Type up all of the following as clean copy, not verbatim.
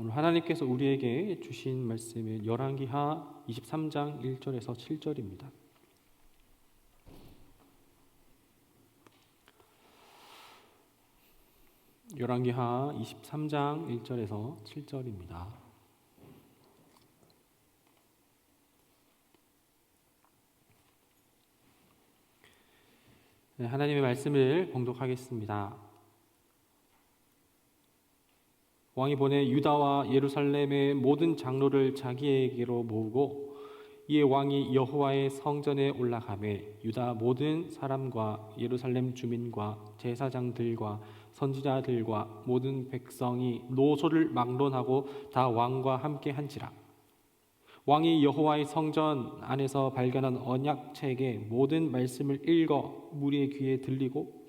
오늘 하나님께서 우리에게 주신 말씀은 열왕기하 23장 1절에서 7절입니다. 열왕기하 23장 1절에서 7절입니다. 네, 하나님의 말씀을 봉독하겠습니다. 왕이 보내 유다와 예루살렘의 모든 장로를 자기에게로 모으고 이에 왕이 여호와의 성전에 올라가매 유다 모든 사람과 예루살렘 주민과 제사장들과 선지자들과 모든 백성이 노소를 막론하고 다 왕과 함께 한지라. 왕이 여호와의 성전 안에서 발견한 언약책의 모든 말씀을 읽어 무리의 귀에 들리고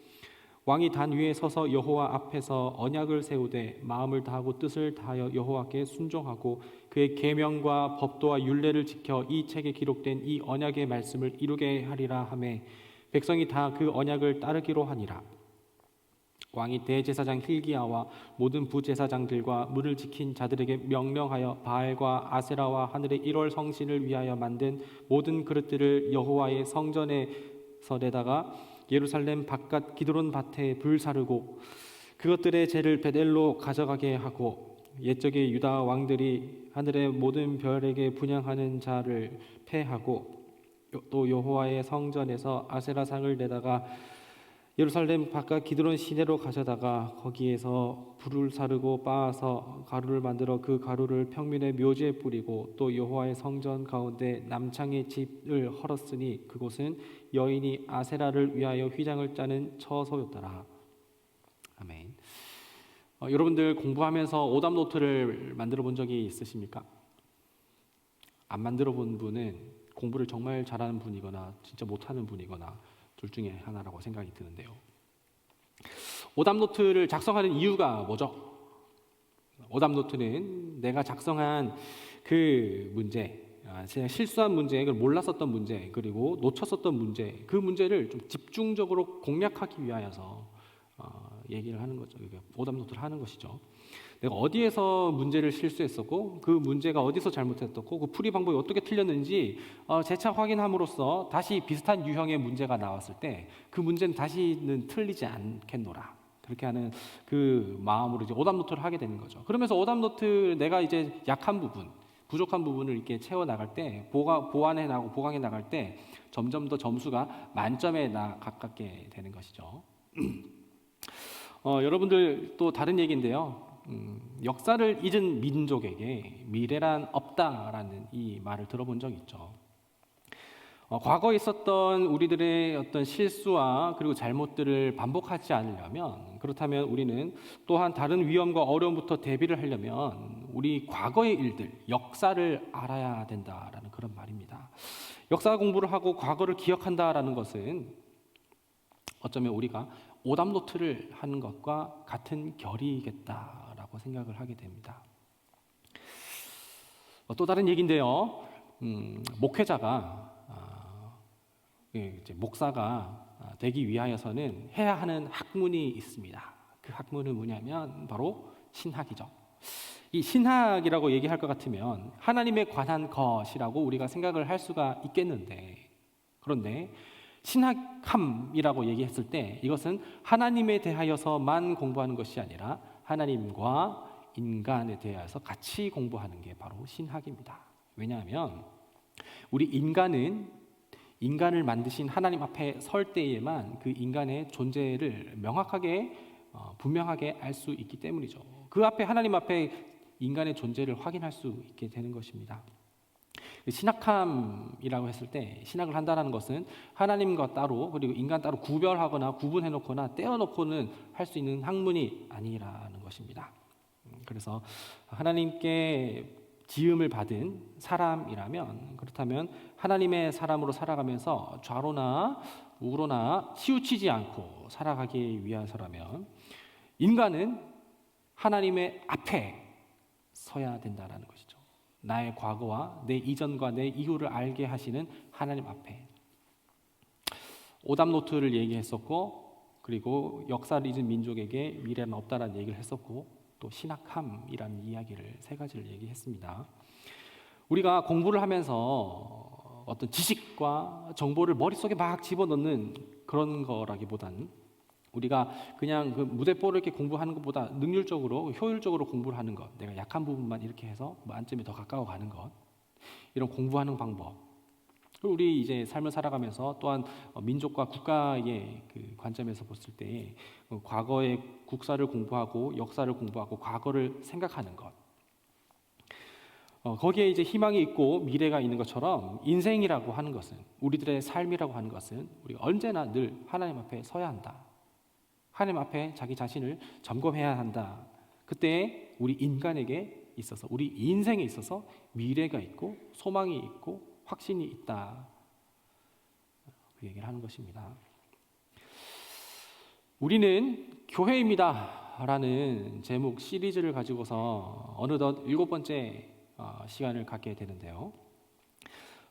왕이 단 위에 서서 여호와 앞에서 언약을 세우되 마음을 다하고 뜻을 다하여 여호와께 순종하고 그의 계명과 법도와 율례를 지켜 이 책에 기록된 이 언약의 말씀을 이루게 하리라 하매 백성이 다 그 언약을 따르기로 하니라. 왕이 대제사장 hil기야와 모든 부제사장들과 문을 지킨 자들에게 명령하여 바알과 아세라와 하늘의 1월 성신을 위하여 만든 모든 그릇들을 여호와의 성전에서 내다가 예루살렘 바깥 기드론 밭에 불사르고 그것들의 재를 베델로 가져가게 하고 옛적의 유다 왕들이 하늘의 모든 별에게 분향하는 자를 패하고 또 여호와의 성전에서 아세라상을 내다가 예루살렘 바깥 기드론 시내로 가져다가 거기에서 불을 사르고 빻아서 가루를 만들어 그 가루를 평민의 묘지에 뿌리고 또 여호와의 성전 가운데 남창의 집을 헐었으니 그곳은 여인이 아세라를 위하여 휘장을 짜는 처소였더라. 아멘. 여러분들 공부하면서 오답 노트를 만들어 본 적이 있으십니까? 안 만들어 본 분은 공부를 정말 잘하는 분이거나 진짜 못하는 분이거나 둘 중에 하나라고 생각이 드는데요. 오답 노트를 작성하는 이유가 뭐죠? 오답 노트는 내가 작성한 그 문제, 제가 실수한 문제, 그걸 몰랐었던 문제, 그리고 놓쳤었던 문제, 그 문제를 좀 집중적으로 공략하기 위하여서 얘기를 하는 거죠. 오답 노트를 하는 것이죠. 내가 어디에서 문제를 실수했었고 그 문제가 어디서 잘못했었고 그 풀이 방법이 어떻게 틀렸는지 재차 확인함으로써 다시 비슷한 유형의 문제가 나왔을 때 그 문제는 다시는 틀리지 않겠노라. 그렇게 하는 그 마음으로 이제 오답 노트를 하게 되는 거죠. 그러면서 오답 노트 내가 이제 약한 부분, 부족한 부분을 이렇게 채워 나갈 때 보완해 나가고 보강해 나갈 때 점점 더 점수가 만점에 가깝게 되는 것이죠. 여러분들 또 다른 얘기인데요. 역사를 잊은 민족에게 미래란 없다라는 이 말을 들어본 적 있죠. 과거에 있었던 우리들의 어떤 실수와 그리고 잘못들을 반복하지 않으려면, 그렇다면 우리는 또한 다른 위험과 어려움부터 대비를 하려면 우리 과거의 일들, 역사를 알아야 된다라는 그런 말입니다. 역사 공부를 하고 과거를 기억한다라는 것은 어쩌면 우리가 오답 노트를 하는 것과 같은 결이겠다라고 생각을 하게 됩니다. 또 다른 얘기인데요. 목사가 되기 위하여서는 해야 하는 학문이 있습니다. 그 학문은 뭐냐면 바로 신학이죠. 이 신학이라고 얘기할 것 같으면 하나님에 관한 것이라고 우리가 생각을 할 수가 있겠는데, 그런데 신학함이라고 얘기했을 때 이것은 하나님에 대하여서만 공부하는 것이 아니라 하나님과 인간에 대하여서 같이 공부하는 게 바로 신학입니다. 왜냐하면 우리 인간을 만드신 하나님 앞에 설 때에만 그 인간의 존재를 명확하게 분명하게 알 수 있기 때문이죠. 그 앞에 하나님 앞에 인간의 존재를 확인할 수 있게 되는 것입니다. 신학함이라고 했을 때 신학을 한다는 것은 하나님과 따로 그리고 인간 따로 구별하거나 구분해놓거나 떼어놓고는 할 수 있는 학문이 아니라는 것입니다. 그래서 하나님께 지음을 받은 사람이라면, 그렇다면 하나님의 사람으로 살아가면서 좌로나 우로나 치우치지 않고 살아가기 위해서라면 인간은 하나님의 앞에 서야 된다는 것이죠. 나의 과거와 내 이전과 내 이후를 알게 하시는 하나님 앞에. 오답 노트를 얘기했었고, 그리고 역사를 잊은 민족에게 미래는 없다라는 얘기를 했었고, 또 신학함이라는 이야기를 세 가지를 얘기했습니다. 우리가 공부를 하면서 어떤 지식과 정보를 머릿속에 막 집어넣는 그런 거라기보다는 우리가 그냥 그 무대뽀를 이렇게 공부하는 것보다 능률적으로 효율적으로 공부를 하는 것, 내가 약한 부분만 이렇게 해서 만점에 더 가까워 가는 것, 이런 공부하는 방법. 그리고 우리 이제 삶을 살아가면서 또한 민족과 국가의 그 관점에서 봤을 때 과거의 국사를 공부하고 역사를 공부하고 과거를 생각하는 것. 거기에 이제 희망이 있고 미래가 있는 것처럼 인생이라고 하는 것은, 우리들의 삶이라고 하는 것은 우리가 언제나 늘 하나님 앞에 서야 한다. 하나님 앞에 자기 자신을 점검해야 한다. 그때 우리 인간에게 있어서, 우리 인생에 있어서 미래가 있고 소망이 있고 확신이 있다. 그 얘기를 하는 것입니다. 우리는 교회입니다 라는 제목 시리즈를 가지고서 어느덧 7번째 시간을 갖게 되는데요.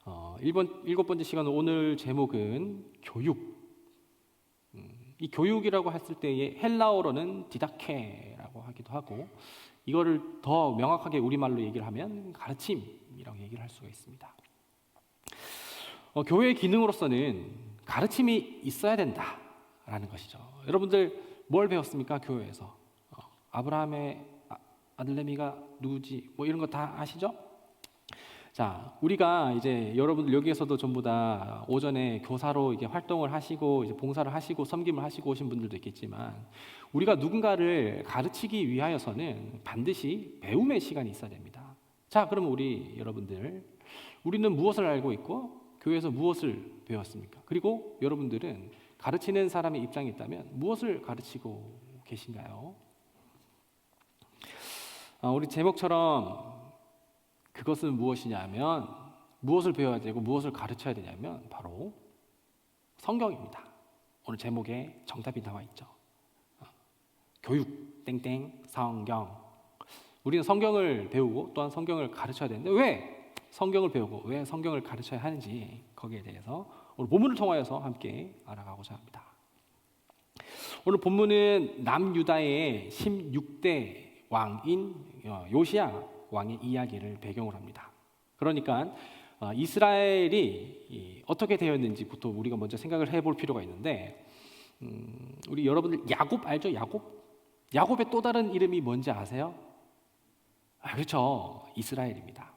7번째 시간, 오늘 제목은 교육. 이 교육이라고 했을 때의 헬라어로는 디다케라고 하기도 하고, 이거를 더 명확하게 우리말로 얘기를 하면 가르침이라고 얘기를 할 수가 있습니다. 교회의 기능으로서는 가르침이 있어야 된다라는 것이죠. 여러분들 뭘 배웠습니까? 교회에서 아브라함의 아들 레미가 누구지? 뭐 이런 거 다 아시죠? 자, 우리가 이제 여러분들 여기에서도 전부 다 오전에 교사로 이게 활동을 하시고 이제 봉사를 하시고 섬김을 하시고 오신 분들도 있겠지만, 우리가 누군가를 가르치기 위하여서는 반드시 배움의 시간이 있어야 됩니다. 자, 그럼 우리는 무엇을 알고 있고 교회에서 무엇을 배웠습니까? 그리고 여러분들은 가르치는 사람의 입장에 있다면 무엇을 가르치고 계신가요? 우리 제목처럼 그것은 무엇이냐면, 무엇을 배워야 되고 무엇을 가르쳐야 되냐면 바로 성경입니다. 오늘 제목에 정답이 나와 있죠. 교육 땡땡 성경. 우리는 성경을 배우고 또한 성경을 가르쳐야 되는데, 왜 성경을 배우고 왜 성경을 가르쳐야 하는지, 거기에 대해서 오늘 본문을 통하여서 함께 알아가고자 합니다. 오늘 본문은 남유다의 16대 왕인 요시야 왕의 이야기를 배경으로 합니다. 그러니까 이스라엘이 어떻게 되었는지부터 우리가 먼저 생각을 해볼 필요가 있는데, 우리 여러분들 야곱 알죠? 야곱의 또 다른 이름이 뭔지 아세요? 그렇죠. 이스라엘입니다.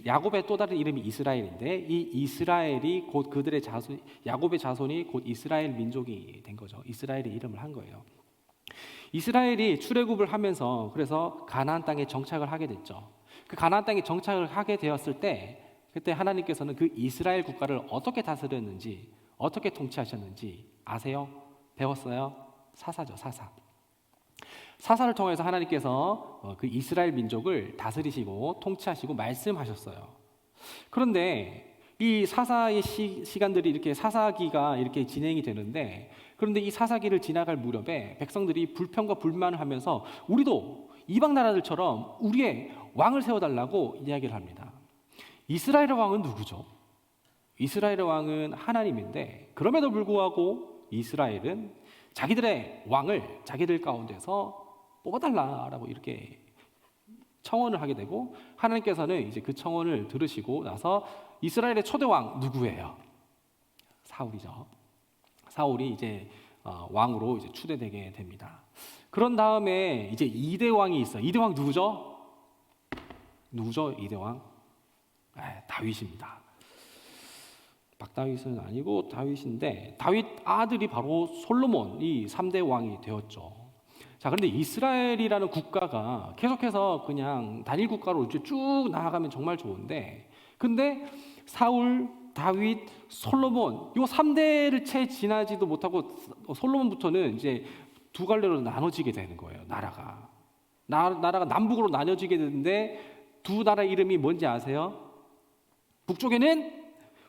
야곱의 또 다른 이름이 이스라엘인데, 이 이스라엘이 곧 그들의 자손, 야곱의 자손이 곧 이스라엘 민족이 된 거죠. 이스라엘의 이름을 한 거예요. 이스라엘이 출애굽을 하면서 그래서 가나안 땅에 정착을 하게 됐죠. 그 가나안 땅에 정착을 하게 되었을 때, 그때 하나님께서는 그 이스라엘 국가를 어떻게 다스렸는지, 어떻게 통치하셨는지 아세요? 배웠어요? 사사죠, 사사. 사사를 통해서 하나님께서 그 이스라엘 민족을 다스리시고 통치하시고 말씀하셨어요. 그런데 이 사사의 시간들이 이렇게, 사사기가 이렇게 진행이 되는데, 그런데 이 사사기를 지나갈 무렵에 백성들이 불평과 불만을 하면서 우리도 이방 나라들처럼 우리의 왕을 세워달라고 이야기를 합니다. 이스라엘의 왕은 누구죠? 이스라엘의 왕은 하나님인데, 그럼에도 불구하고 이스라엘은 자기들의 왕을 자기들 가운데서 뽑아달라라고 이렇게 청원을 하게 되고, 하나님께서는 이제 그 청원을 들으시고 나서 이스라엘의 초대왕 누구예요? 사울이죠. 사울이 이제 왕으로 이제 추대되게 됩니다. 그런 다음에 이제 2대 왕이 있어요. 2대 왕 누구죠? 2대 왕? 다윗입니다. 박다윗은 아니고 다윗인데, 다윗 아들이 바로 솔로몬이 3대 왕이 되었죠. 자, 그런데 이스라엘이라는 국가가 계속해서 그냥 단일 국가로 이제 쭉 나아가면 정말 좋은데, 근데 사울, 다윗, 솔로몬 요 3대를 채 지나지도 못하고 솔로몬부터는 이제 두 갈래로 나눠지게 되는 거예요. 나라가 남북으로 나눠지게 되는데, 두 나라 이름이 뭔지 아세요? 북쪽에는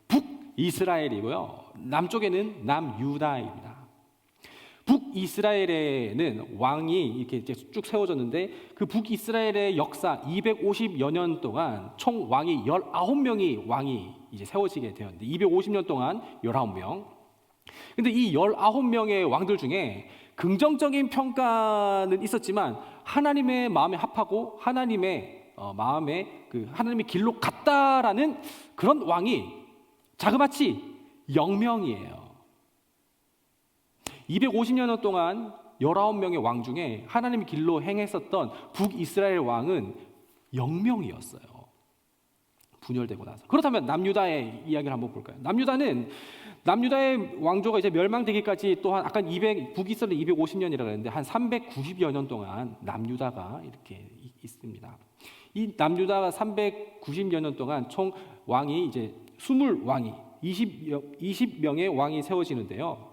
북이스라엘이고요, 남쪽에는 남유다입니다. 북이스라엘에는 왕이 이렇게 이제 쭉 세워졌는데, 그 북이스라엘의 역사 250여 년 동안 총 왕이 19명이 왕이 이제 세워지게 되었는데, 250년 동안 19명. 근데 이 19명의 왕들 중에 긍정적인 평가는 있었지만 하나님의 마음에 합하고 하나님의 마음에 하나님의 길로 갔다라는 그런 왕이 자그마치 0명이에요. 250년 동안 19명의 왕 중에 하나님의 길로 행했었던 북이스라엘 왕은 0명이었어요. 분열되고 나서. 그렇다면 남유다의 이야기를 한번 볼까요? 남유다의 왕조가 이제 멸망되기까지 또한 아까 북이스라엘 250년이라고 했는데 한 390여 년 동안 남유다가 이렇게 있습니다. 이 남유다가 390여 년 동안 총 왕이 이제 20왕이 20명의 왕이 세워지는데요.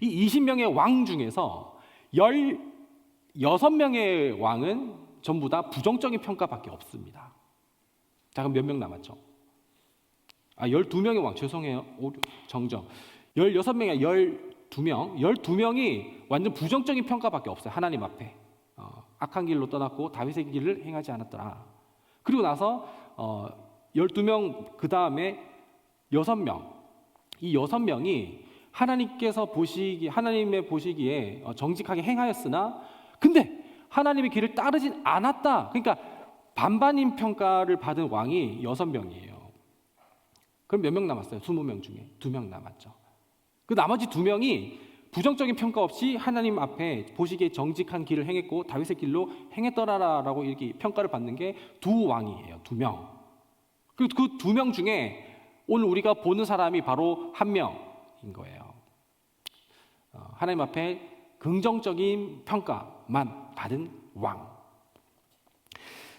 이 20명의 왕 중에서 16명의 왕은 전부 다 부정적인 평가밖에 없습니다. 자, 그럼 몇 명 남았죠? 12명의 왕, 죄송해요. 정정. 16명이 12명. 12명이 완전 부정적인 평가밖에 없어요. 하나님 앞에. 악한 길로 떠났고 다윗의 길을 행하지 않았더라. 그리고 나서 12명 그 다음에 6명. 이 6명이 하나님의 보시기에 정직하게 행하였으나 근데 하나님의 길을 따르진 않았다. 그러니까 반반인 평가를 받은 왕이 6명이에요. 그럼 몇 명 남았어요? 20명 중에 2명 남았죠. 그 나머지 2명이 부정적인 평가 없이 하나님 앞에 보시기에 정직한 길을 행했고 다윗의 길로 행했더라라고 이렇게 평가를 받는 게 2왕이에요. 2명. 그 2명 중에 오늘 우리가 보는 사람이 바로 1명인 거예요. 하나님 앞에 긍정적인 평가만 받은 왕.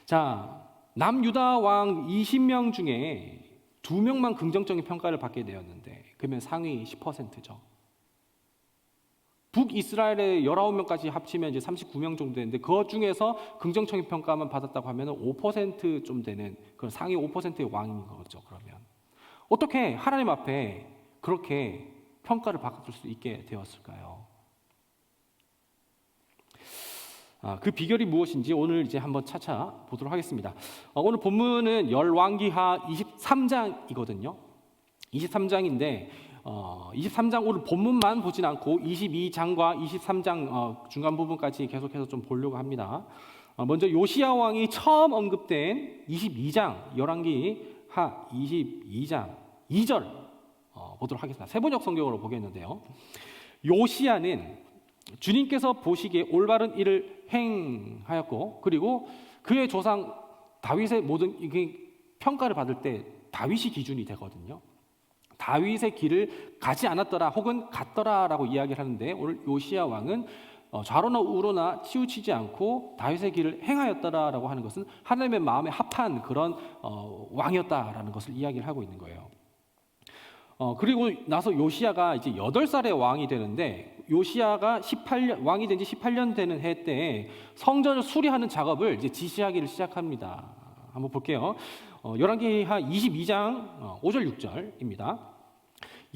자, 남유다 왕 20명 중에 2명만 긍정적인 평가를 받게 되었는데 그러면 상위 10%죠. 북이스라엘의 19명까지 합치면 이제 39명 정도 되는데 그 중에서 긍정적인 평가만 받았다고 하면 5%좀 되는 그런 상위 5%의 왕인 거죠. 그러면 어떻게 하나님 앞에 그렇게 평가를 받을 수 있게 되었을까요? 그 비결이 무엇인지 오늘 이제 한번 차차 보도록 하겠습니다. 오늘 본문은 열왕기하 23장이거든요. 23장인데 23장 오늘 본문만 보진 않고 22장과 23장 중간 부분까지 계속해서 좀 보려고 합니다. 먼저 요시야 왕이 처음 언급된 22장 열왕기하 22장 2절 보도록 하겠습니다. 세번역 성경으로 보겠는데요. 요시야는 주님께서 보시기에 올바른 일을 행하였고 그리고 그의 조상 다윗의 모든 평가를 받을 때 다윗이 기준이 되거든요. 다윗의 길을 가지 않았더라 혹은 갔더라라고 이야기를 하는데 오늘 요시야 왕은 좌로나 우로나 치우치지 않고 다윗의 길을 행하였더라라고 하는 것은 하나님의 마음에 합한 그런 왕이었다라는 것을 이야기를 하고 있는 거예요. 그리고 나서 요시야가 이제 8살의 왕이 되는데 요시야가 왕이 된 지 18년 되는 해 때 성전을 수리하는 작업을 이제 지시하기를 시작합니다. 한번 볼게요. 열왕기하 22장 5절 6절입니다.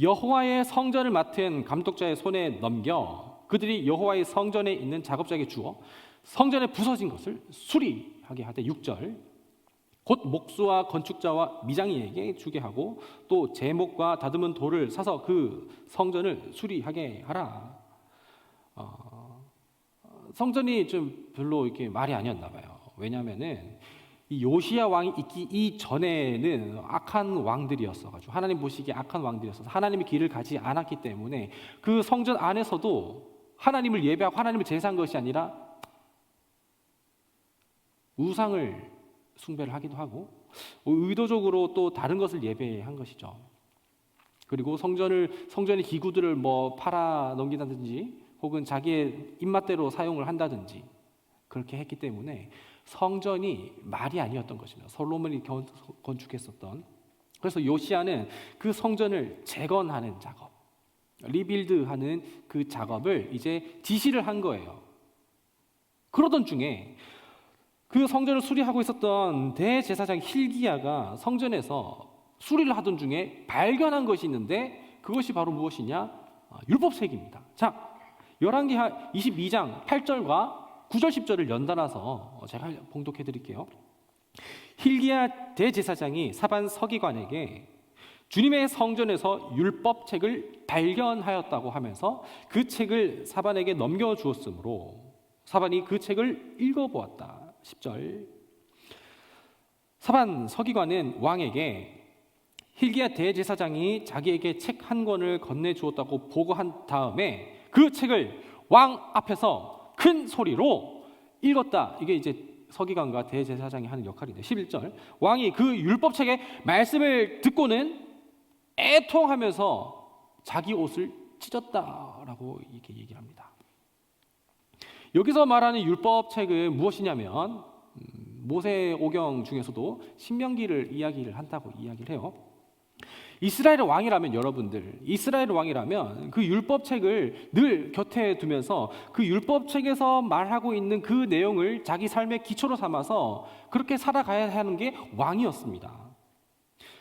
여호와의 성전을 맡은 감독자의 손에 넘겨 그들이 여호와의 성전에 있는 작업자에게 주어 성전에 부서진 것을 수리하게 하되 6절 곧 목수와 건축자와 미장이에게 주게 하고 또 제목과 다듬은 돌을 사서 그 성전을 수리하게 하라. 성전이 좀 별로 이렇게 말이 아니었나 봐요. 왜냐하면은 이 요시야 왕이 있기 이전에는 악한 왕들이었어가지고 하나님 보시기에 악한 왕들이었어서 하나님의 길을 가지 않았기 때문에 그 성전 안에서도 하나님을 예배하고 하나님을 제사한 것이 아니라 우상을 숭배를 하기도 하고 의도적으로 또 다른 것을 예배한 것이죠. 그리고 성전의 기구들을 뭐 팔아 넘긴다든지 혹은 자기의 입맛대로 사용을 한다든지 그렇게 했기 때문에 성전이 말이 아니었던 것입니다. 솔로몬이 건축했었던. 그래서 요시야는 그 성전을 재건하는 작업, 리빌드하는 그 작업을 이제 지시를 한 거예요. 그러던 중에 그 성전을 수리하고 있었던 대제사장 힐기야가 성전에서 수리를 하던 중에 발견한 것이 있는데 그것이 바로 무엇이냐? 율법책입니다. 자, 열왕기하 22장 8절과 9절 10절을 연달아서 제가 봉독해 드릴게요. 힐기야 대제사장이 사반 서기관에게 주님의 성전에서 율법책을 발견하였다고 하면서 그 책을 사반에게 넘겨주었으므로 사반이 그 책을 읽어보았다. 10절. 사반 서기관은 왕에게 hil기야 대제사장이 자기에게 책 한 권을 건네주었다고 보고한 다음에 그 책을 왕 앞에서 큰 소리로 읽었다. 이게 이제 서기관과 대제사장이 하는 역할인데 11절. 왕이 그 율법책의 말씀을 듣고는 애통하면서 자기 옷을 찢었다라고 이렇게 얘기를 합니다. 여기서 말하는 율법책은 무엇이냐면 모세 오경 중에서도 신명기를 이야기를 한다고 이야기를 해요. 이스라엘의 왕이라면 여러분들, 이스라엘의 왕이라면 그 율법책을 늘 곁에 두면서 그 율법책에서 말하고 있는 그 내용을 자기 삶의 기초로 삼아서 그렇게 살아가야 하는 게 왕이었습니다.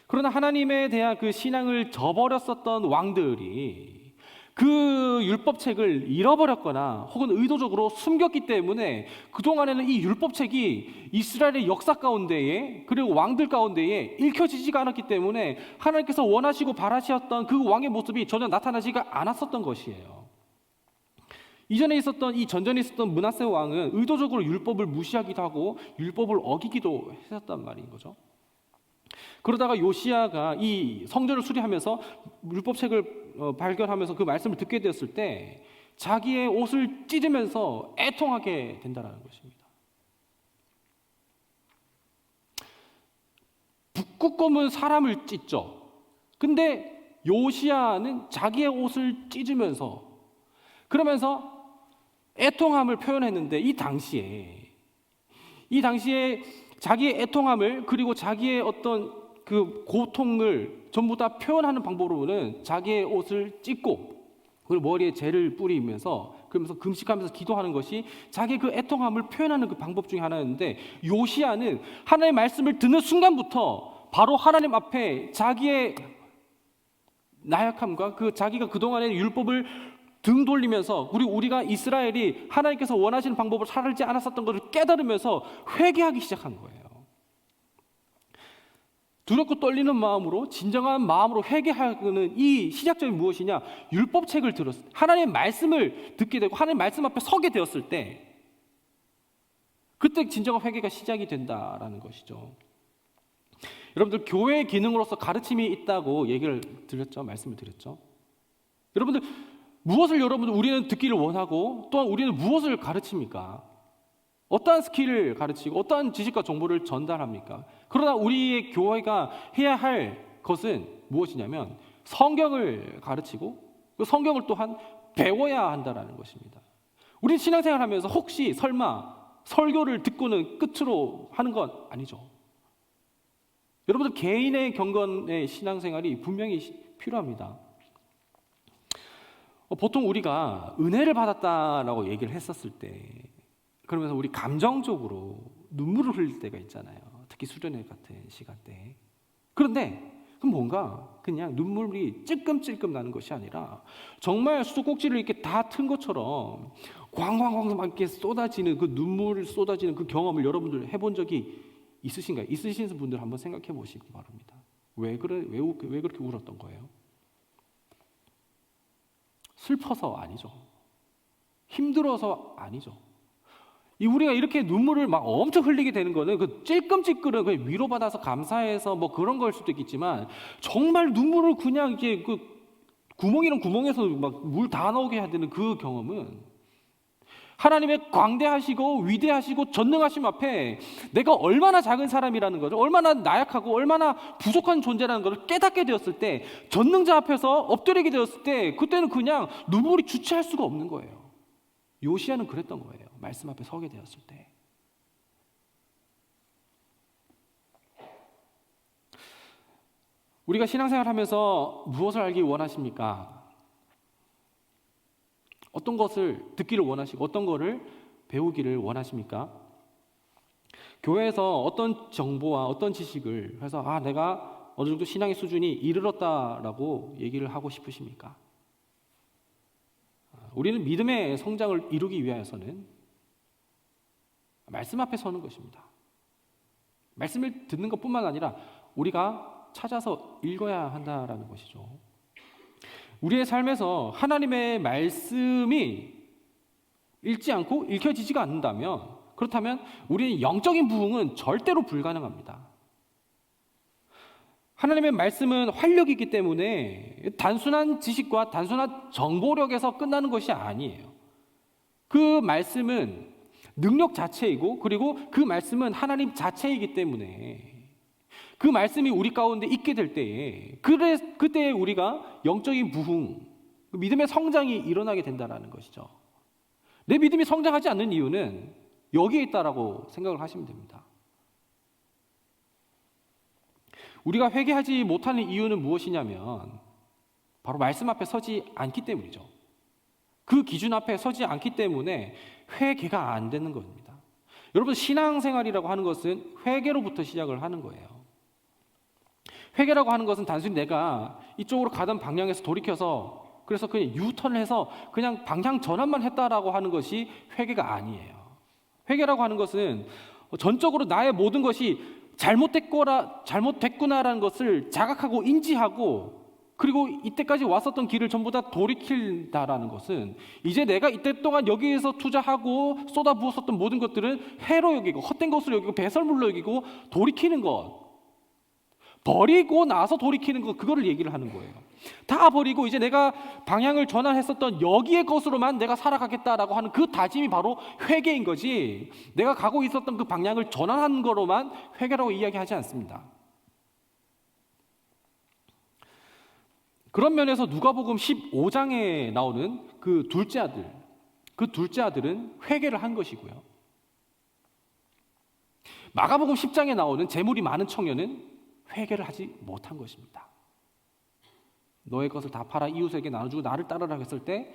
그러나 하나님에 대한 그 신앙을 저버렸었던 왕들이 그 율법책을 잃어버렸거나 혹은 의도적으로 숨겼기 때문에 그동안에는 이 율법책이 이스라엘의 역사 가운데에 그리고 왕들 가운데에 읽혀지지가 않았기 때문에 하나님께서 원하시고 바라셨던 그 왕의 모습이 전혀 나타나지가 않았었던 것이에요. 이전에 있었던 이 전전에 있었던 므낫세 왕은 의도적으로 율법을 무시하기도 하고 율법을 어기기도 했었단 말인 거죠. 그러다가 요시야가 이 성전을 수리하면서 율법책을 발견하면서 그 말씀을 듣게 되었을 때 자기의 옷을 찢으면서 애통하게 된다는 것입니다. 북극곰은 사람을 찢죠. 근데 요시야는 자기의 옷을 찢으면서 그러면서 애통함을 표현했는데 이 당시에 자기의 애통함을 그리고 자기의 어떤 그 고통을 전부 다 표현하는 방법으로는 자기의 옷을 찢고 그리고 머리에 재를 뿌리면서 그러면서 금식하면서 기도하는 것이 자기의 그 애통함을 표현하는 그 방법 중에 하나였는데 요시야는 하나님의 말씀을 듣는 순간부터 바로 하나님 앞에 자기의 나약함과 그 자기가 그동안의 율법을 등 돌리면서 우리가 이스라엘이 하나님께서 원하시는 방법을 살지 않았었던 것을 깨달으면서 회개하기 시작한 거예요. 두렵고 떨리는 마음으로 진정한 마음으로 회개하는 이 시작점이 무엇이냐? 율법책을 들었을 때 하나님의 말씀을 듣게 되고 하나님의 말씀 앞에 서게 되었을 때 그때 진정한 회개가 시작이 된다라는 것이죠. 여러분들 교회의 기능으로서 가르침이 있다고 얘기를 드렸죠. 말씀을 드렸죠. 여러분들 무엇을 우리는 듣기를 원하고 또한 우리는 무엇을 가르칩니까? 어떠한 스킬을 가르치고 어떠한 지식과 정보를 전달합니까? 그러나 우리의 교회가 해야 할 것은 무엇이냐면 성경을 가르치고 그 성경을 또한 배워야 한다는 것입니다. 우리는 신앙생활하면서 혹시 설마 설교를 듣고는 끝으로 하는 건 아니죠. 여러분들 개인의 경건의 신앙생활이 분명히 필요합니다. 보통 우리가 은혜를 받았다라고 얘기를 했었을 때 그러면서 우리 감정적으로 눈물을 흘릴 때가 있잖아요. 특히 수련회 같은 시간 때. 그런데 그럼 뭔가 그냥 눈물이 찔끔찔끔 나는 것이 아니라 정말 수도꼭지를 이렇게 다 튼 것처럼 광광광 막 이렇게 쏟아지는 그 눈물을 쏟아지는 그 경험을 여러분들 해본 적이 있으신가요? 있으신 분들 한번 생각해 보시기 바랍니다. 왜 그렇게 울었던 거예요? 슬퍼서 아니죠. 힘들어서 아니죠. 우리가 이렇게 눈물을 막 엄청 흘리게 되는 거는 그 찔끔찔끔은 그 위로받아서 감사해서 뭐 그런 걸 수도 있겠지만 정말 눈물을 그냥 이제 그 구멍이랑 구멍에서 막 물 다 나오게 해야 되는 그 경험은 하나님의 광대하시고 위대하시고 전능하심 앞에 내가 얼마나 작은 사람이라는 거죠. 얼마나 나약하고 얼마나 부족한 존재라는 것을 깨닫게 되었을 때 전능자 앞에서 엎드리게 되었을 때 그때는 그냥 눈물이 주체할 수가 없는 거예요. 요시야는 그랬던 거예요. 말씀 앞에 서게 되었을 때. 우리가 신앙생활하면서 무엇을 알기 원하십니까? 어떤 것을 듣기를 원하시고 어떤 것을 배우기를 원하십니까? 교회에서 어떤 정보와 어떤 지식을 해서 내가 어느 정도 신앙의 수준이 이르렀다라고 얘기를 하고 싶으십니까? 우리는 믿음의 성장을 이루기 위해서는 말씀 앞에 서는 것입니다. 말씀을 듣는 것뿐만 아니라 우리가 찾아서 읽어야 한다라는 것이죠. 우리의 삶에서 하나님의 말씀이 읽지 않고 읽혀지지가 않는다면, 그렇다면 우리는 영적인 부흥은 절대로 불가능합니다. 하나님의 말씀은 활력이기 때문에 단순한 지식과 단순한 정보력에서 끝나는 것이 아니에요. 그 말씀은 능력 자체이고, 그리고 그 말씀은 하나님 자체이기 때문에 그 말씀이 우리 가운데 있게 될 때에 그때 우리가 영적인 부흥, 믿음의 성장이 일어나게 된다는 것이죠. 내 믿음이 성장하지 않는 이유는 여기에 있다라고 생각을 하시면 됩니다. 우리가 회개하지 못하는 이유는 무엇이냐면 바로 말씀 앞에 서지 않기 때문이죠. 그 기준 앞에 서지 않기 때문에 회개가 안 되는 겁니다. 여러분, 신앙생활이라고 하는 것은 회개로부터 시작을 하는 거예요. 회개라고 하는 것은 단순히 내가 이쪽으로 가던 방향에서 돌이켜서 그래서 그냥 유턴을 해서 그냥 방향 전환만 했다라고 하는 것이 회개가 아니에요. 회개라고 하는 것은 전적으로 나의 모든 것이 잘못됐구나라는 것을 자각하고 인지하고, 그리고 이때까지 왔었던 길을 전부 다 돌이킨다라는 것은 이제 내가 이때 동안 여기에서 투자하고 쏟아부었었던 모든 것들은 해로 여기고 헛된 것으로 여기고 배설물로 여기고 돌이키는 것, 버리고 나서 돌이키는 것, 그거를 얘기를 하는 거예요. 다 버리고 이제 내가 방향을 전환했었던 여기의 것으로만 내가 살아가겠다라고 하는 그 다짐이 바로 회개인 거지, 내가 가고 있었던 그 방향을 전환한 거로만 회개라고 이야기하지 않습니다. 그런 면에서 누가복음 15장에 나오는 그 둘째 아들은 회개를 한 것이고요. 마가복음 10장에 나오는 재물이 많은 청년은 회개를 하지 못한 것입니다. 너의 것을 다 팔아 이웃에게 나눠주고 나를 따르라 했을 때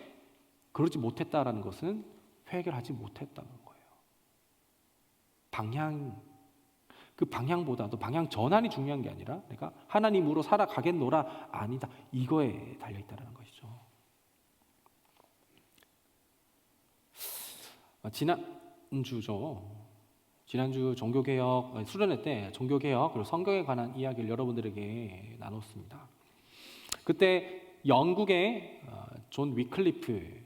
그러지 못했다라는 것은 회개를 하지 못했다는 거예요. 그 방향보다도 방향 전환이 중요한 게 아니라 내가 하나님으로 살아가겠노라, 아니다, 이거에 달려있다는 것이죠. 지난주 종교개혁 수련회 때 종교개혁 그리고 성경에 관한 이야기를 여러분들에게 나눴습니다. 그때 영국의 존 위클리프,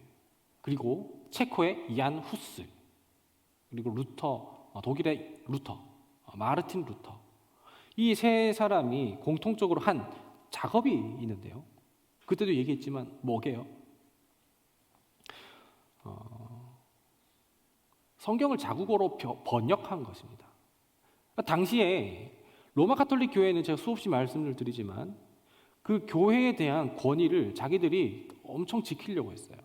그리고 체코의 얀 후스, 그리고 루터, 독일의 루터, 마르틴 루터, 이 세 사람이 공통적으로 한 작업이 있는데요. 그때도 얘기했지만 뭐게요? 성경을 자국어로 번역한 것입니다. 당시에 로마 카톨릭 교회는 제가 수없이 말씀을 드리지만 그 교회에 대한 권위를 자기들이 엄청 지키려고 했어요.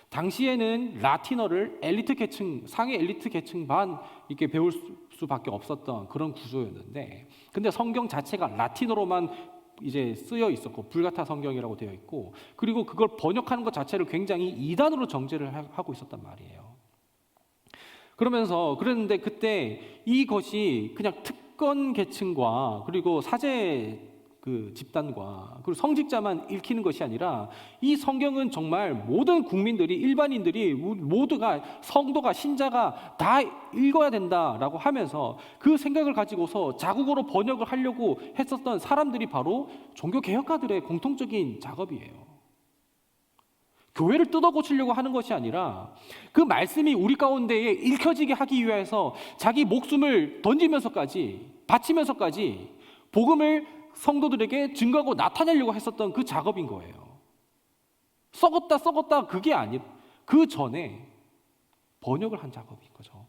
당시에는 라틴어를 엘리트 계층, 상위 엘리트 계층만 이렇게 배울 수밖에 없었던 그런 구조였는데, 근데 성경 자체가 라틴어로만 이제 쓰여 있었고 불가타 성경이라고 되어 있고, 그리고 그걸 번역하는 것 자체를 굉장히 이단으로 정죄를 하고 있었단 말이에요. 그랬는데 그때 이것이 그냥 특권 계층과 그리고 사제 그 집단과 그리고 성직자만 읽히는 것이 아니라 이 성경은 정말 모든 국민들이, 일반인들이 모두가, 성도가, 신자가 다 읽어야 된다라고 하면서 그 생각을 가지고서 자국어로 번역을 하려고 했었던 사람들이 바로 종교개혁가들의 공통적인 작업이에요. 교회를 뜯어 고치려고 하는 것이 아니라 그 말씀이 우리 가운데에 읽혀지게 하기 위해서 자기 목숨을 던지면서까지, 바치면서까지 복음을 성도들에게 증거하고 나타내려고 했었던 그 작업인 거예요. 썩었다 그게 아니라 그 전에 번역을 한 작업인 거죠.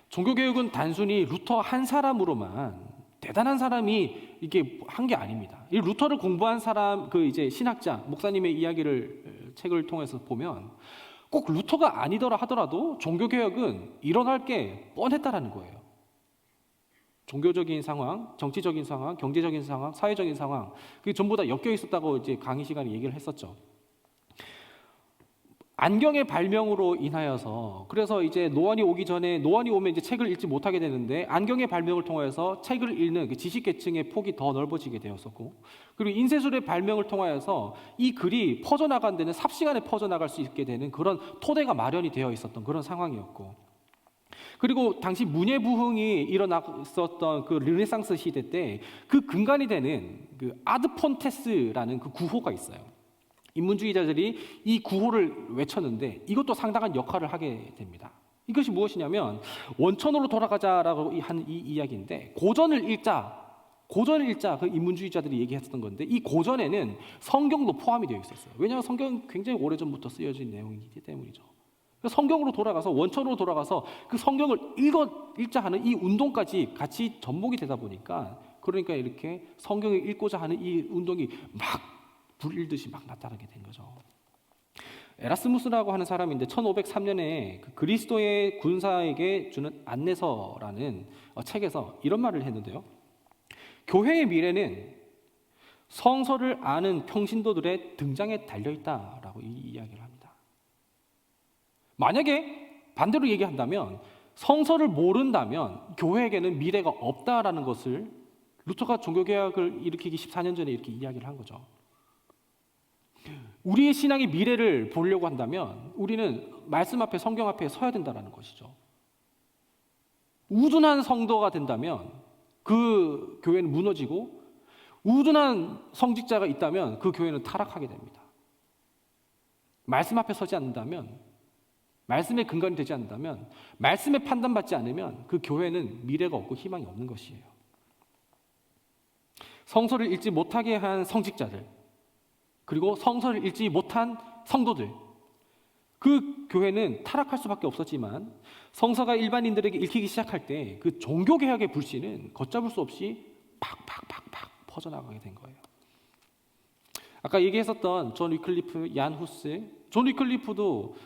종교개혁은 단순히 루터 한 사람으로만, 대단한 사람이 이게 한 게 아닙니다. 이 루터를 공부한 사람, 그 이제 신학자, 목사님의 이야기를 책을 통해서 보면 꼭 루터가 아니더라 하더라도 종교개혁은 일어날 게 뻔했다라는 거예요. 종교적인 상황, 정치적인 상황, 경제적인 상황, 사회적인 상황, 그게 전부 다 엮여 있었다고 이제 강의 시간에 얘기를 했었죠. 안경의 발명으로 인하여서, 그래서 이제 노안이 오면 이제 책을 읽지 못하게 되는데 안경의 발명을 통해서 책을 읽는 그 지식계층의 폭이 더 넓어지게 되었었고, 그리고 인쇄술의 발명을 통하여서 이 글이 퍼져나간 데는 삽시간에 퍼져나갈 수 있게 되는 그런 토대가 마련이 되어 있었던 그런 상황이었고, 그리고 당시 문예부흥이 일어났었던 그 르네상스 시대 때 그 근간이 되는 그 아드 폰테스라는 그 구호가 있어요. 인문주의자들이 이 구호를 외쳤는데 이것도 상당한 역할을 하게 됩니다. 이것이 무엇이냐면 원천으로 돌아가자라고 한 이 이야기인데 고전을 읽자 그 인문주의자들이 얘기했었던 건데 이 고전에는 성경도 포함이 되어 있었어요. 왜냐하면 성경은 굉장히 오래전부터 쓰여진 내용이기 때문이죠. 성경으로 돌아가서 원천으로 돌아가서 그 성경을 읽자 하는 이 운동까지 같이 접목이 되다 보니까 그러니까 이렇게 성경을 읽고자 하는 이 운동이 막 불일듯이 막 나타나게 된 거죠. 에라스무스라고 하는 사람인데 1503년에 그리스도의 군사에게 주는 안내서라는 책에서 이런 말을 했는데요. 교회의 미래는 성서를 아는 평신도들의 등장에 달려있다라고 이 이야기를 합니다. 만약에 반대로 얘기한다면 성서를 모른다면 교회에게는 미래가 없다라는 것을 루터가 종교개혁을 일으키기 14년 전에 이렇게 이야기를 한 거죠. 우리의 신앙의 미래를 보려고 한다면 우리는 말씀 앞에 성경 앞에 서야 된다는 것이죠. 우둔한 성도가 된다면 그 교회는 무너지고 우둔한 성직자가 있다면 그 교회는 타락하게 됩니다. 말씀 앞에 서지 않는다면 말씀의 근간이 되지 않는다면 말씀에 판단받지 않으면 그 교회는 미래가 없고 희망이 없는 것이에요. 성서를 읽지 못하게 한 성직자들 그리고 성서를 읽지 못한 성도들 그 교회는 타락할 수밖에 없었지만 성서가 일반인들에게 읽히기 시작할 때 그 종교개혁의 불씨는 걷잡을 수 없이 팍팍팍팍 퍼져나가게 된 거예요. 아까 얘기했었던 존 위클리프, 얀 후스, 존 위클리프도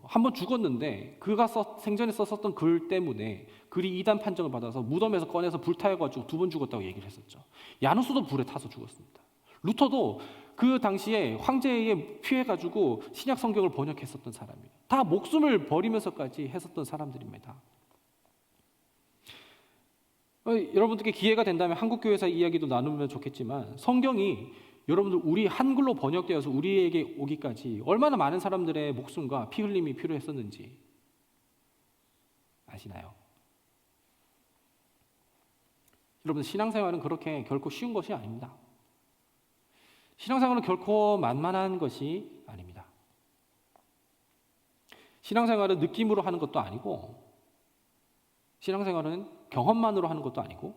한번 죽었는데 그가 생전에 썼었던 글 때문에 글이 이단 판정을 받아서 무덤에서 꺼내서 불타여가지고 2번 죽었다고 얘기를 했었죠. 얀 후스도 불에 타서 죽었습니다. 루터도 그 당시에 황제에 피해가지고 신약 성경을 번역했었던 사람이에요. 다 목숨을 버리면서까지 했었던 사람들입니다. 여러분들께 기회가 된다면 한국교회사 이야기도 나누면 좋겠지만 성경이 여러분들 우리 한글로 번역되어서 우리에게 오기까지 얼마나 많은 사람들의 목숨과 피 흘림이 필요했었는지 아시나요? 여러분 신앙생활은 그렇게 결코 쉬운 것이 아닙니다. 신앙생활은 결코 만만한 것이 아닙니다. 신앙생활은 느낌으로 하는 것도 아니고 신앙생활은 경험만으로 하는 것도 아니고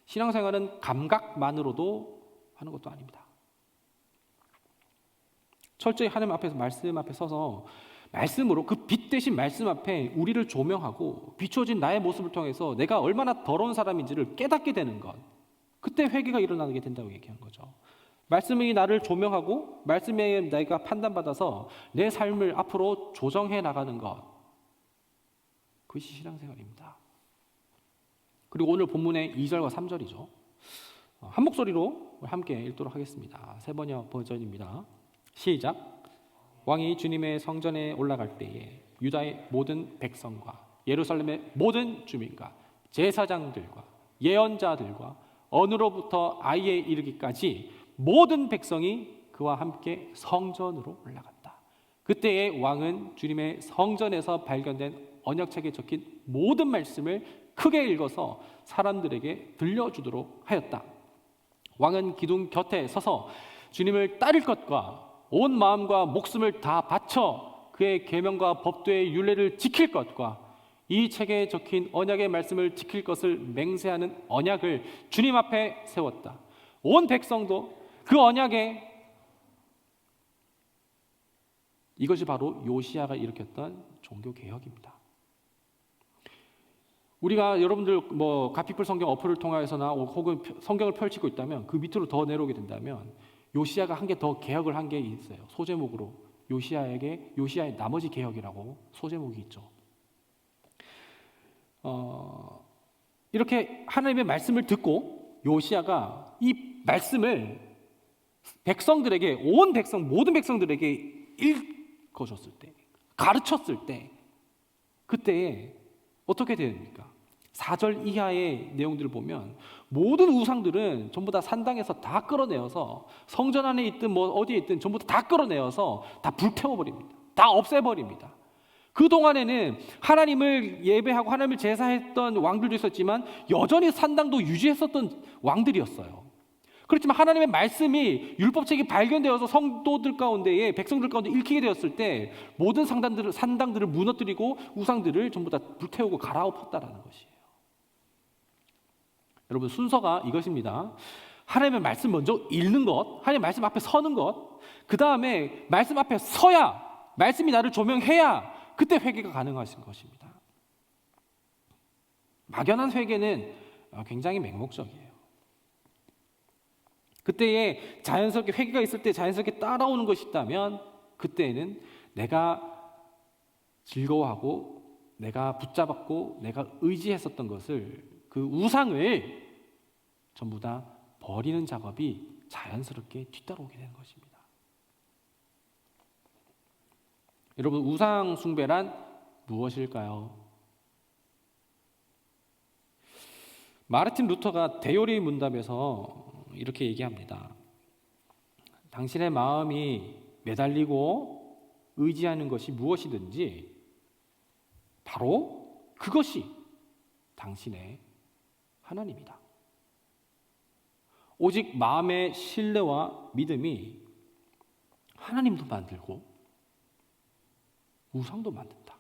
신앙생활은 감각만으로도 하는 것도 아닙니다. 철저히 하나님 앞에서 말씀 앞에 서서 말씀으로 그 빛 대신 말씀 앞에 우리를 조명하고 비춰진 나의 모습을 통해서 내가 얼마나 더러운 사람인지를 깨닫게 되는 것 그때 회개가 일어나게 된다고 얘기한 거죠. 말씀이 나를 조명하고 말씀에 내가 판단받아서 내 삶을 앞으로 조정해 나가는 것 그것이 신앙생활입니다. 그리고 오늘 본문의 2절과 3절이죠. 한 목소리로 함께 읽도록 하겠습니다. 세번역 버전입니다. 시작. 왕이 주님의 성전에 올라갈 때에 유다의 모든 백성과 예루살렘의 모든 주민과 제사장들과 예언자들과 어느로부터 아이에 이르기까지 모든 백성이 그와 함께 성전으로 올라갔다. 그때의 왕은 주님의 성전에서 발견된 언약책에 적힌 모든 말씀을 크게 읽어서 사람들에게 들려주도록 하였다. 왕은 기둥 곁에 서서 주님을 따를 것과 온 마음과 목숨을 다 바쳐 그의 계명과 법도의 율례를 지킬 것과 이 책에 적힌 언약의 말씀을 지킬 것을 맹세하는 언약을 주님 앞에 세웠다. 온 백성도 그 언약에 이것이 바로 요시야가 일으켰던 종교 개혁입니다. 우리가 여러분들 가피풀 성경 어플을 통해서나 혹은 성경을 펼치고 있다면 그 밑으로 더 내려오게 된다면 요시야가 한 개 더 개혁을 한 게 있어요. 소제목으로 요시야의 나머지 개혁이라고 소제목이 있죠. 이렇게 하나님의 말씀을 듣고 요시야가 이 말씀을 백성들에게 모든 백성들에게 읽어줬을 때 가르쳤을 때 그때 어떻게 됩니까? 4절 이하의 내용들을 보면 모든 우상들은 전부 다 산당에서 다 끌어내어서 성전 안에 있든 어디에 있든 전부 다 끌어내어서 다 불태워버립니다. 다 없애버립니다. 그동안에는 하나님을 예배하고 하나님을 제사했던 왕들도 있었지만 여전히 산당도 유지했었던 왕들이었어요. 그렇지만 하나님의 말씀이 율법책이 발견되어서 성도들 가운데에 백성들 가운데 읽히게 되었을 때 모든 산당들을 무너뜨리고 우상들을 전부 다 불태우고 갈아엎었다라는 것이에요. 여러분, 순서가 이것입니다. 하나님의 말씀 먼저 읽는 것, 하나님의 말씀 앞에 서는 것, 그 다음에 말씀 앞에 서야, 말씀이 나를 조명해야 그때 회개가 가능하신 것입니다. 막연한 회개는 굉장히 맹목적이에요. 그때에 자연스럽게 회개가 있을 때 자연스럽게 따라오는 것이 있다면 그때에는 내가 즐거워하고 내가 붙잡았고 내가 의지했었던 것을, 그 우상을 전부 다 버리는 작업이 자연스럽게 뒤따라오게 되는 것입니다. 여러분, 우상 숭배란 무엇일까요? 마르틴 루터가 대요리 문답에서 이렇게 얘기합니다. 당신의 마음이 매달리고 의지하는 것이 무엇이든지 바로 그것이 당신의 하나님이다. 오직 마음의 신뢰와 믿음이 하나님도 만들고 우상도 만든다.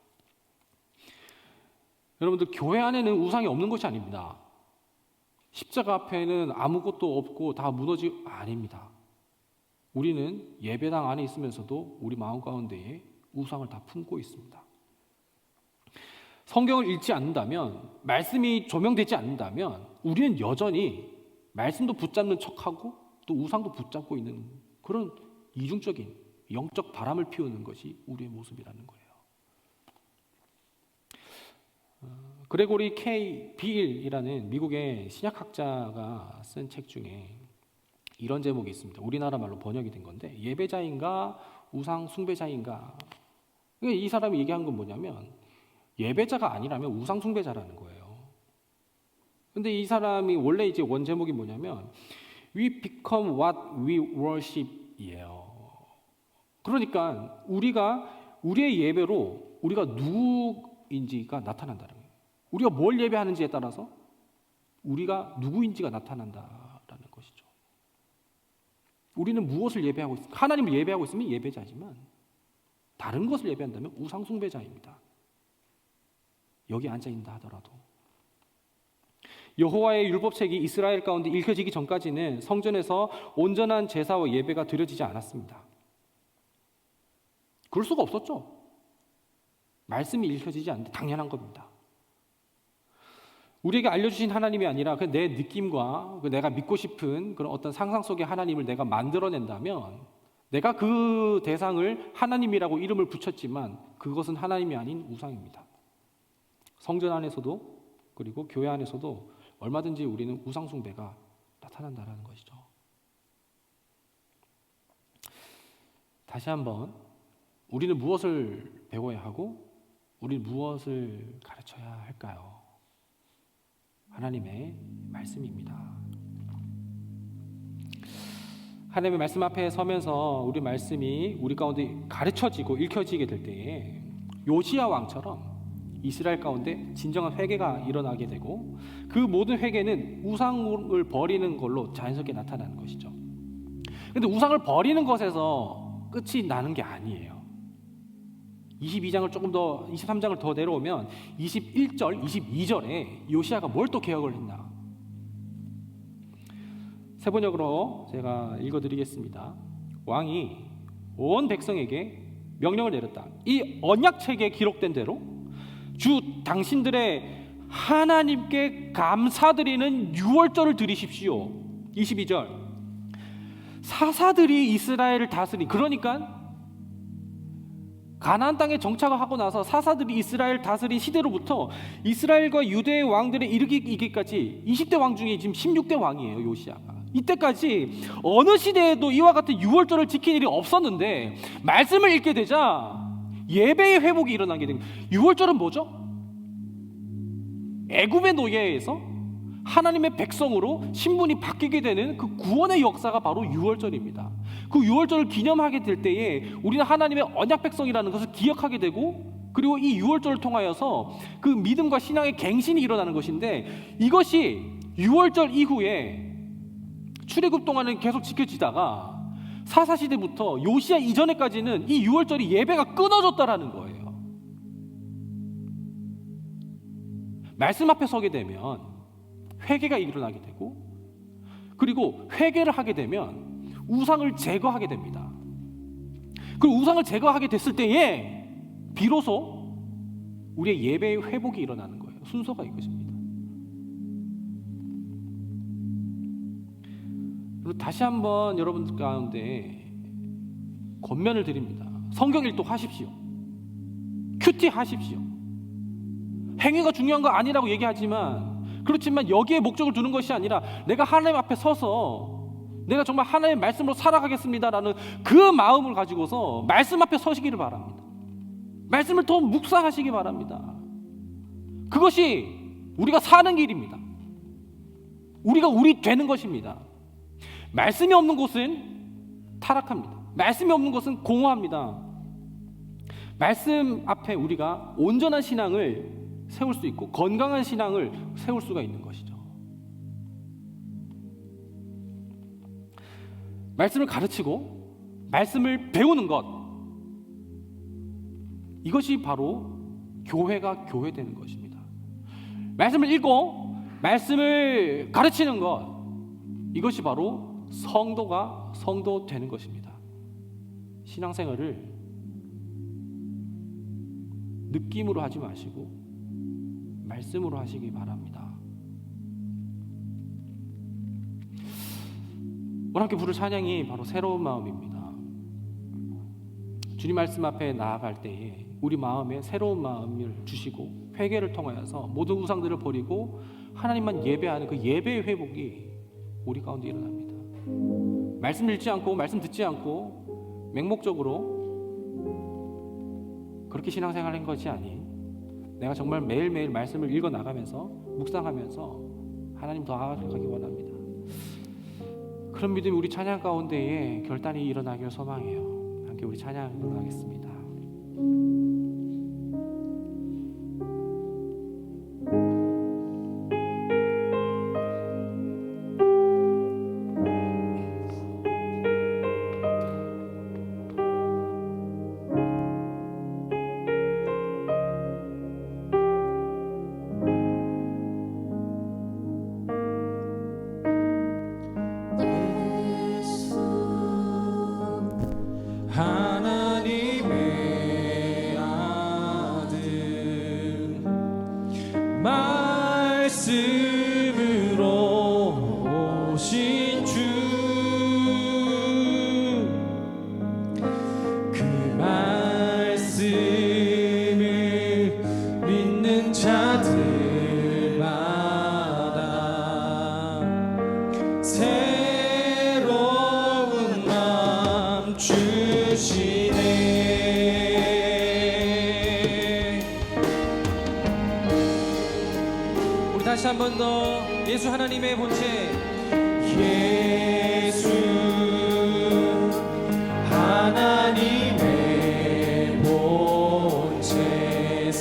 여러분들, 교회 안에는 우상이 없는 것이 아닙니다. 십자가 앞에는 아무것도 없고 다 무너지고 아닙니다. 우리는 예배당 안에 있으면서도 우리 마음 가운데에 우상을 다 품고 있습니다. 성경을 읽지 않는다면, 말씀이 조명되지 않는다면 우리는 여전히 말씀도 붙잡는 척하고 또 우상도 붙잡고 있는 그런 이중적인 영적 바람을 피우는 것이 우리의 모습이라는 거예요. 그레고리 K. 비일이라는 미국의 신약학자가 쓴 책 중에 이런 제목이 있습니다. 우리나라 말로 번역이 된 건데, 예배자인가 우상 숭배자인가. 이 사람이 얘기한 건 뭐냐면 예배자가 아니라면 우상 숭배자라는 거예요. 근데 이 사람이 원래 이제 원 제목이 뭐냐면 We become what we worship이에요. 그러니까 우리의 예배로 우리가 누구인지가 나타난다는 거예요. 우리가 뭘 예배하는지에 따라서 우리가 누구인지가 나타난다라는 것이죠. 우리는 무엇을 예배하고 있습니까? 하나님을 예배하고 있으면 예배자지만 다른 것을 예배한다면 우상 숭배자입니다. 여기 앉아있다 하더라도. 여호와의 율법책이 이스라엘 가운데 읽혀지기 전까지는 성전에서 온전한 제사와 예배가 드려지지 않았습니다. 그럴 수가 없었죠. 말씀이 읽혀지지 않는데 당연한 겁니다. 우리에게 알려주신 하나님이 아니라 내 느낌과 내가 믿고 싶은 그런 어떤 상상 속의 하나님을 내가 만들어낸다면, 내가 그 대상을 하나님이라고 이름을 붙였지만 그것은 하나님이 아닌 우상입니다. 성전 안에서도 그리고 교회 안에서도 얼마든지 우리는 우상 숭배가 나타난다는 것이죠. 다시 한번, 우리는 무엇을 배워야 하고 우리는 무엇을 가르쳐야 할까요? 하나님의 말씀입니다. 하나님의 말씀 앞에 서면서 우리 말씀이 우리 가운데 가르쳐지고 읽혀지게 될 때에 요시야 왕처럼 이스라엘 가운데 진정한 회개가 일어나게 되고, 그 모든 회개는 우상을 버리는 걸로 자연스럽게 나타나는 것이죠. 그런데 우상을 버리는 것에서 끝이 나는 게 아니에요. 22장을 조금 더, 23장을 더 내려오면 21절, 22절에 요시야가 뭘 또 개혁을 했나? 세번역으로 제가 읽어드리겠습니다. 왕이 온 백성에게 명령을 내렸다. 이 언약책에 기록된 대로 주 당신들의 하나님께 감사드리는 유월절을 드리십시오. 22절. 사사들이 이스라엘을 다스리, 그러니까 가나안 땅에 정착을 하고 나서 사사들이 이스라엘 다스린 시대로부터 이스라엘과 유대의 왕들에 이르기까지 20대 왕 중에 지금 16대 왕이에요, 요시야가. 이때까지 어느 시대에도 이와 같은 유월절을 지킨 일이 없었는데 말씀을 읽게 되자 예배의 회복이 일어나게 됩니다. 유월절은 뭐죠? 애굽의 노예에서 하나님의 백성으로 신분이 바뀌게 되는 그 구원의 역사가 바로 유월절입니다. 그 유월절을 기념하게 될 때에 우리는 하나님의 언약 백성이라는 것을 기억하게 되고, 그리고 이 유월절을 통하여서 그 믿음과 신앙의 갱신이 일어나는 것인데, 이것이 유월절 이후에 출애굽 동안은 계속 지켜지다가 사사시대부터 요시야 이전에까지는 이 유월절이 예배가 끊어졌다라는 거예요. 말씀 앞에 서게 되면 회개가 일어나게 되고, 그리고 회개를 하게 되면 우상을 제거하게 됩니다. 그리고 우상을 제거하게 됐을 때에 비로소 우리의 예배의 회복이 일어나는 거예요. 순서가 이것입니다. 그리고 다시 한번 여러분들 가운데 권면을 드립니다. 성경 일독하십시오. 큐티 하십시오. 행위가 중요한 거 아니라고 얘기하지만, 그렇지만 여기에 목적을 두는 것이 아니라 내가 하나님 앞에 서서 내가 정말 하나님의 말씀으로 살아가겠습니다라는 그 마음을 가지고서 말씀 앞에 서시기를 바랍니다. 말씀을 더 묵상하시기 바랍니다. 그것이 우리가 사는 길입니다. 우리가 우리 되는 것입니다. 말씀이 없는 곳은 타락합니다. 말씀이 없는 것은 공허합니다. 말씀 앞에 우리가 온전한 신앙을 세울 수 있고 건강한 신앙을 세울 수가 있는 것이죠. 말씀을 가르치고 말씀을 배우는 것, 이것이 바로 교회가 교회되는 것입니다. 말씀을 읽고 말씀을 가르치는 것, 이것이 바로 성도가 성도 되는 것입니다. 신앙생활을 느낌으로 하지 마시고 말씀으로 하시기 바랍니다. 오늘 함께 부를 찬양이 바로 새로운 마음입니다. 주님 말씀 앞에 나아갈 때에 우리 마음에 새로운 마음을 주시고 회개를 통하여서 모든 우상들을 버리고 하나님만 예배하는 그 예배의 회복이 우리 가운데 일어납니다. 말씀 읽지 않고 말씀 듣지 않고 맹목적으로 그렇게 신앙생활을 한 것이 아닌, 내가 정말 매일매일 말씀을 읽어나가면서 묵상하면서 하나님 더 알아가기 원합니다. 그런 믿음이 우리 찬양 가운데에 결단이 일어나길 소망해요. 함께 우리 찬양으로 하겠습니다. 하나님의 아들 말씀으로 오신 주, 그 말씀을 믿는 자들마다 새로운 마음 주시네. 우리 다시 한 번 더 예수 하나님의 본체, 예수 하나님의 본체,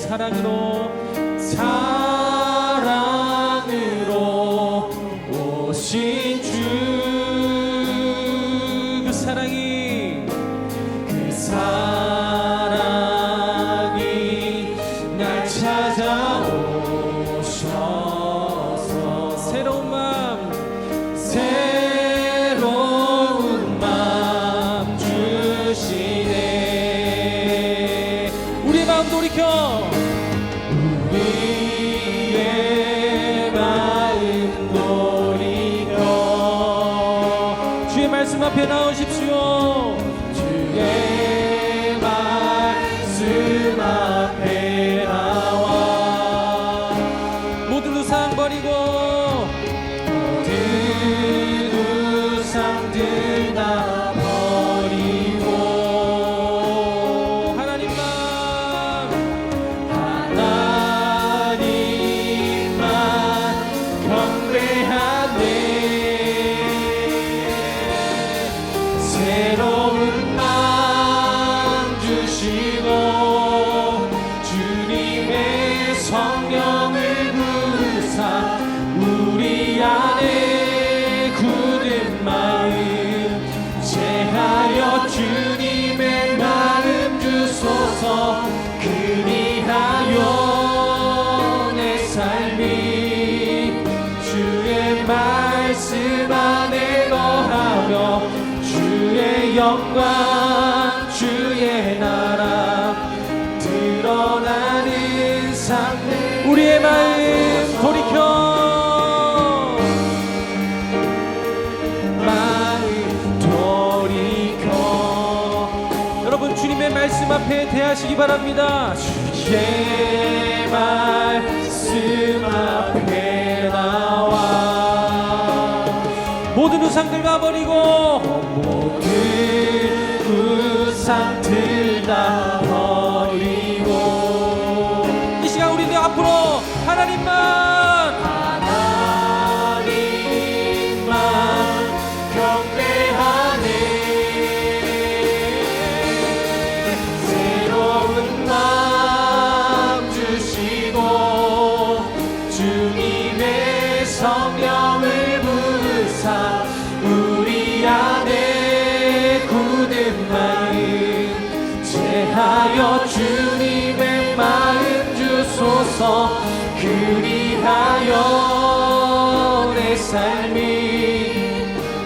사랑으로 오신 주, 그 사랑이 날 찾아오셔서 새로운 마음 주시네. 우리의 마음 돌이켜, 우리의 마음 돌이켜 주의 말씀 앞에 나오십시오. 주의 말씀 앞에 나와 모든 우상 버리고, 모든 우상들 다 버리고 하나님만 경배하네. 새로운 마음 주시고 주님의 성령을 부으사 우리 안에 영광 주의 나라 드러나는 삶 우리의 마음 돌이켜 여러분 주님의 말씀 앞에 대하시기 바랍니다. 주의 말씀 앞에 나와 모든 우상들 가버리고 모든 우상들 다 버리고 이 시간 우리들 앞으로 하나님만 경배하네 새로운 마음 주시고 주님의 성령을 부으사 우리 안에 굳은 마음 제하여 주님의 마음 주소서 그리하여 내 삶이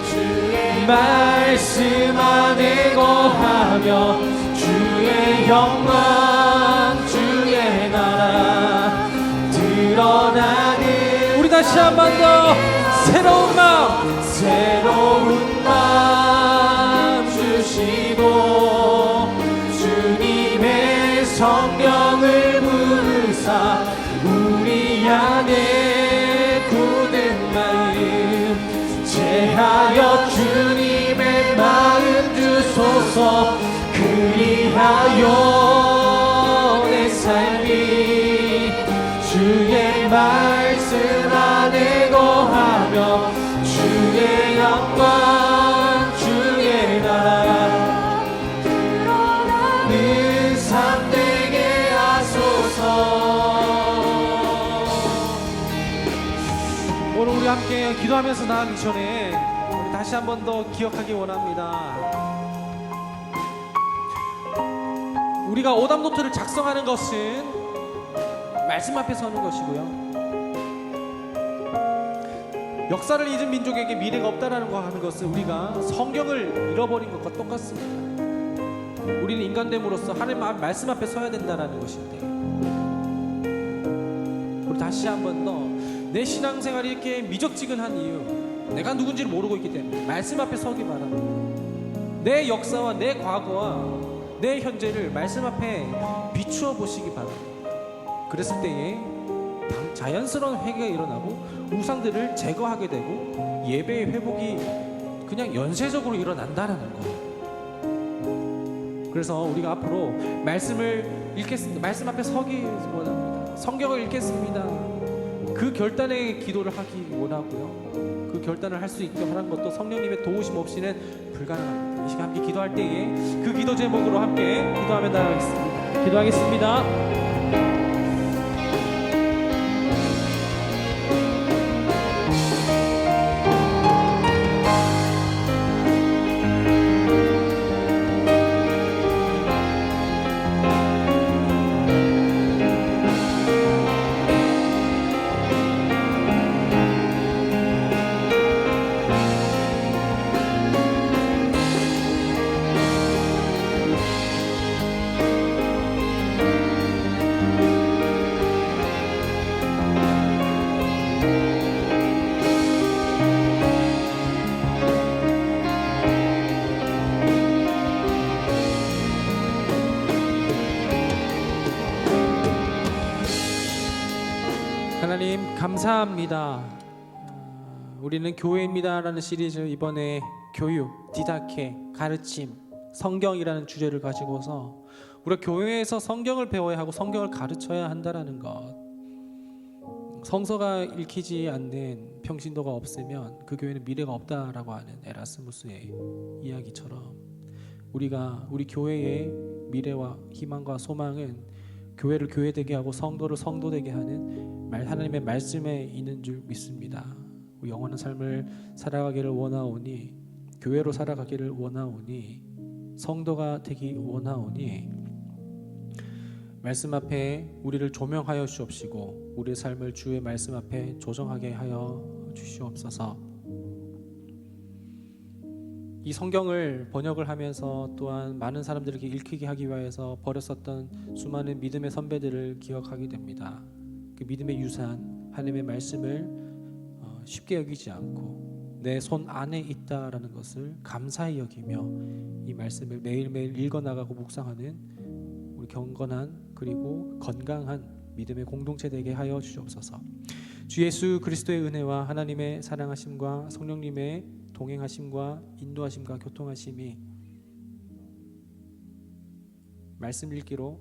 주의 말씀 안에 거하며 주의 영광 주의 나라 드러나는 우리 다시 한 번 더 새로운 마음 주시고 주님의 성령을 부으사 우리 안에 굳은 마음 제하여 주님의 마음 주소서 그리하여 내 삶이 주의 말씀 안에 거하며 주의 영광 주의 나라 드러나는 삶 되게 하소서. 오늘 우리 함께 기도하면서 나가기 전에 우리 다시 한 번 더 기억하기 원합니다. 우리가 오답노트를 작성하는 것은 말씀 앞에 서는 것이고요. 역사를 잊은 민족에게 미래가 없다라는 거 하는 것은 우리가 성경을 잃어버린 것과 똑같습니다. 우리는 인간됨으로써 하나님 말씀 앞에 서야 된다라는 것인데 우리 다시 한 번 더 내 신앙생활이 이렇게 미적지근한 이유 내가 누군지를 모르고 있기 때문에 말씀 앞에 서기 바랍니다. 내 역사와 내 과거와 내 현재를 말씀 앞에 비추어 보시기 바랍니다. 그랬을 때에 자연스러운 회개가 일어나고 우상들을 제거하게 되고 예배의 회복이 그냥 연쇄적으로 일어난다는 거. 그래서 우리가 앞으로 말씀을 읽겠습니다. 말씀 앞에 서기 원합니다. 성경을 읽겠습니다. 그 결단의 기도를 하기 원하고요. 그 결단을 할 수 있게 하는 것도 성령님의 도우심 없이는 불가능합니다. 이 시간 함께 기도할 때에 그 기도 제목으로 함께 기도하며 나가겠습니다. 기도하겠습니다. 하나님 감사합니다. 우리는 교회입니다라는 시리즈 이번에 교육, 디다케, 가르침, 성경이라는 주제를 가지고서 우리가 교회에서 성경을 배워야 하고 성경을 가르쳐야 한다라는 것. 성서가 읽히지 않는 평신도가 없으면 그 교회는 미래가 없다라고 하는 에라스무스의 이야기처럼 우리가 우리 교회의 미래와 희망과 소망은 교회를 교회되게 하고 성도를 성도되게 하는 하나님의 말씀에 있는 줄 믿습니다. 우리 영원한 삶을 살아가기를 원하오니 교회로 살아가기를 원하오니 성도가 되기 원하오니 말씀 앞에 우리를 조명하여 주옵시고 우리의 삶을 주의 말씀 앞에 조정하게 하여 주시옵소서. 이 성경을 번역을 하면서 또한 많은 사람들에게 읽히게 하기 위해서 버렸었던 수많은 믿음의 선배들을 기억하게 됩니다. 그 믿음의 유산, 하나님의 말씀을 쉽게 여기지 않고 내 손 안에 있다라는 것을 감사히 여기며 이 말씀을 매일매일 읽어나가고 묵상하는 우리 경건한 그리고 건강한 믿음의 공동체 되게 하여 주시옵소서. 주 예수 그리스도의 은혜와 하나님의 사랑하심과 성령님의 동행하심과 인도하심과 교통하심이 말씀 읽기로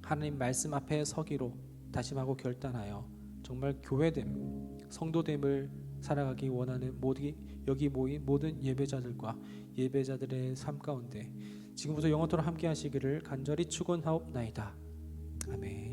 하나님 말씀 앞에 서기로 다짐하고 결단하여 정말 교회됨, 성도됨을 살아가기 원하는 여기 모인 모든 예배자들과 예배자들의 삶 가운데 지금부터 영원토록 함께 하시기를 간절히 축원하옵나이다. 아멘.